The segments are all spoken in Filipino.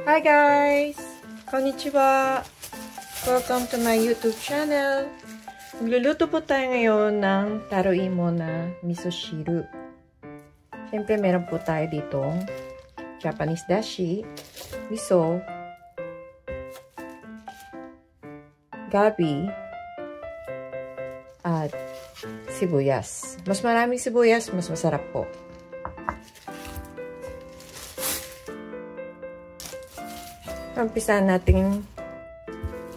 Hi guys! Konnichiwa! Welcome to my YouTube channel. Magluluto po tayo ngayon ng taro imo na miso shiru. Siyempre meron po tayo ditong Japanese dashi, miso, gabi, at sibuyas. Mas maraming sibuyas, mas masarap po. Umpisahan natin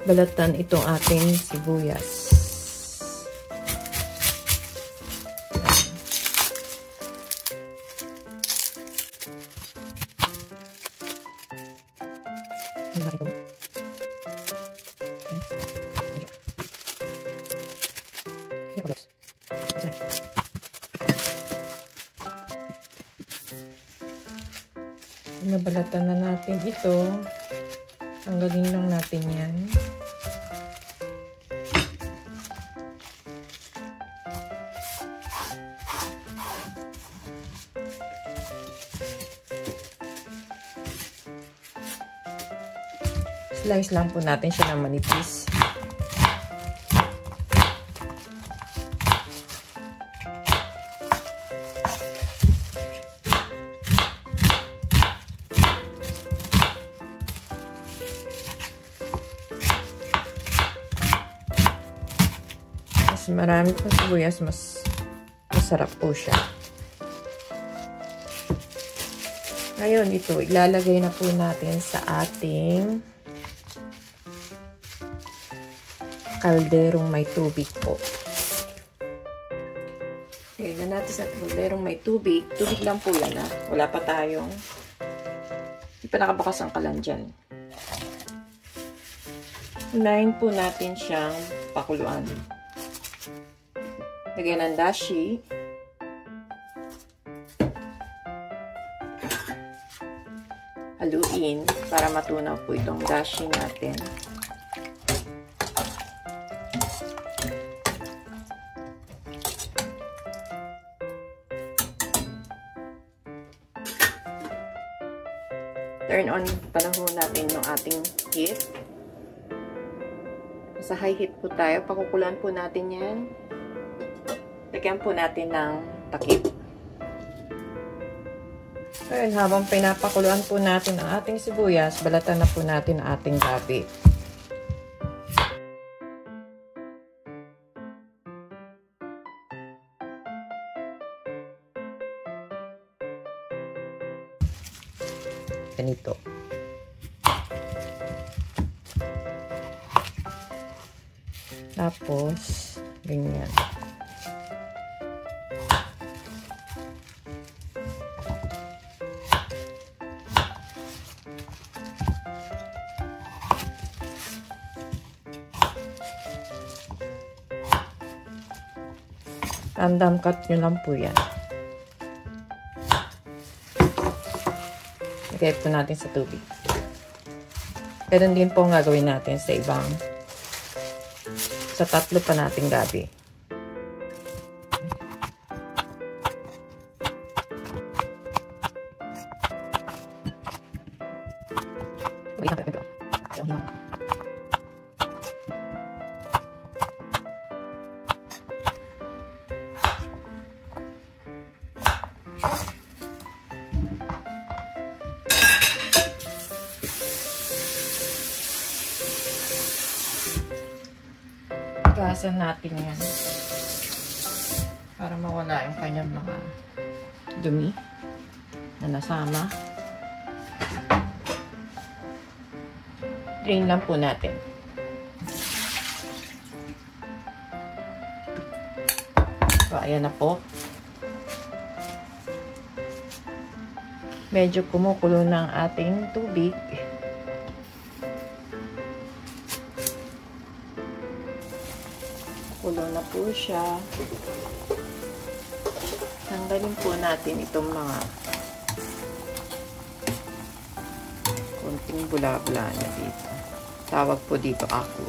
balatan itong ating sibuyas. Nabalatan na natin ito. Tanggalin lang natin yan. Slice lang po natin siya ng manipis. Marami pong sibuyas, mas masarap po siya. Ngayon, ito, ilalagay na po natin sa ating kalderong may tubig po. Lagyan natin sa kalderong may tubig. Tubig lang po yan, ha? Wala pa tayong, hindi pa nakabakas ang kalan dyan. Unahin po natin siyang pakuluan. Lagyan ng dashi. Haluin para matunaw po itong dashi natin. Turn on panahon natin yung ating heat. Sa high heat po tayo. Pakukulan po natin yan. Lagyan po natin ng takip. Ayun, habang pinapakuluan po natin ang ating sibuyas, balatan na po natin ang ating gabi. Ganito. Tapos, ganyan. Random cut nyo lang po yan. Lagay po natin sa tubig. Ganun din po ang gagawin natin sa ibang, sa tatlo pa nating gabi. Gasan natin yan para mawala yung kanyang mga dumi na nasama. Drain lang po natin. So, ayan na po. Medyo kumukulo ng ating tubig. Kulo na po siya. Tanggalin po natin itong mga konting bula-bula na dito. Tawag po dito aku.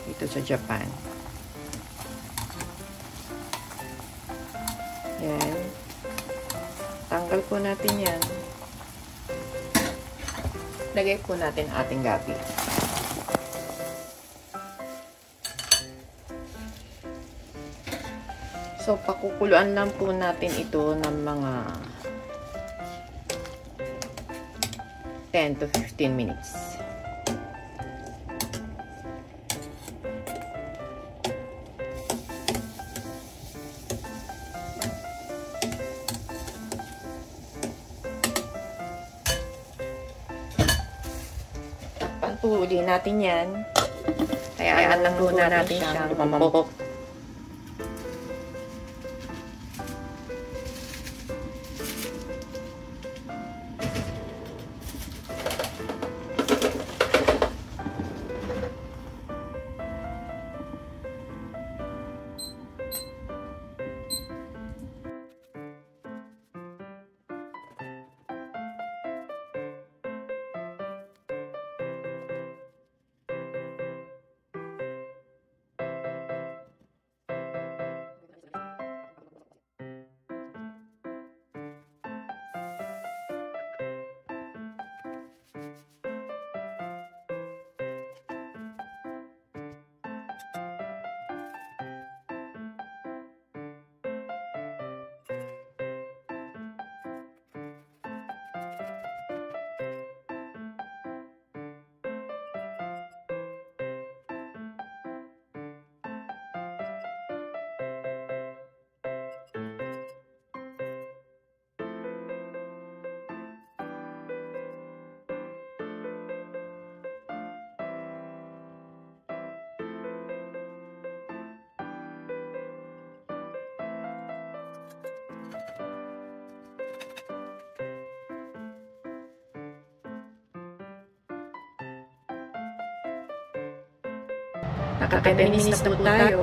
Dito sa Japan. Yan. Tanggal po natin yan. lagay po natin ating gabi. So, pakukuluan lang po natin ito ng mga 10 to 15 minutes. Takpan po uli natin yan. Hayaan lang po natin siyang mamambok. Nakaka-10 minutes na po tayo.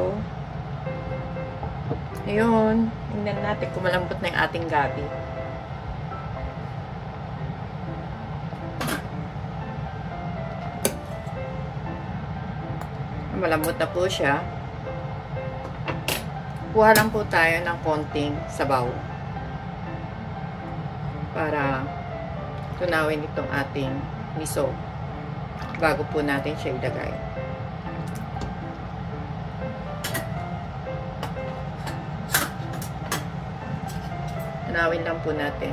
Ayun. Tingnan natin kung malambot na yung ating gabi. Malambot na po siya. Kuha lang po tayo ng konting sabaw para tunawin itong ating miso bago po natin siya ilagay. Tunawin lang po natin.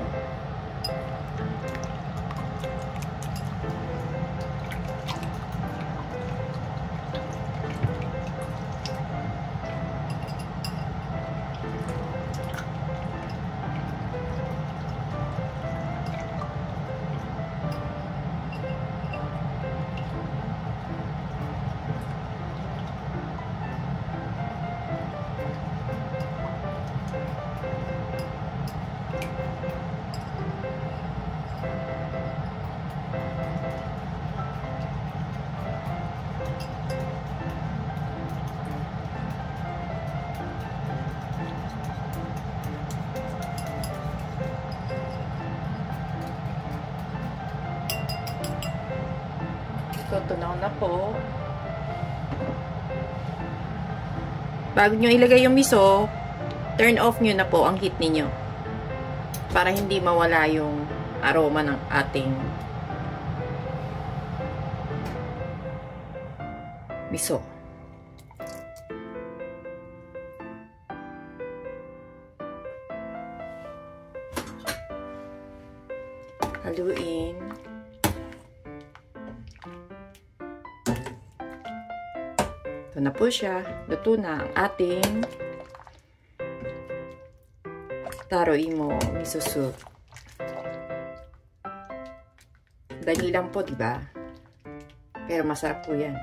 So, tunaw na po. Bago nyo ilagay yung miso, turn off nyo na po ang heat ninyo. Para hindi mawala yung aroma ng ating miso. Haluin. Ito na po siya. Luto na ang ating taro imo miso soup. Dali lang po, diba? Pero masarap po yan.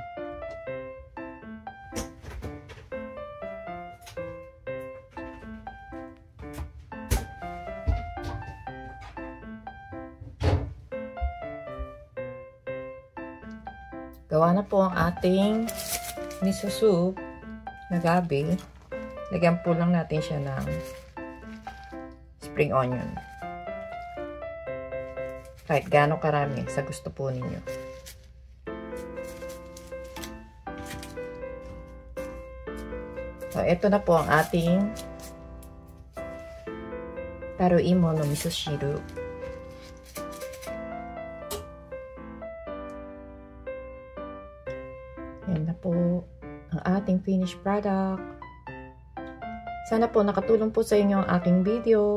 Gawa na po ang ating miso soup na gabi. Lagyan po lang natin siya ng spring onion. Kahit gaano karami sa gusto po ninyo. So, ito na po ang ating taro imo no miso shiru. Yan na po ang ating finished product. Sana po nakatulong po sa inyo ang aking video.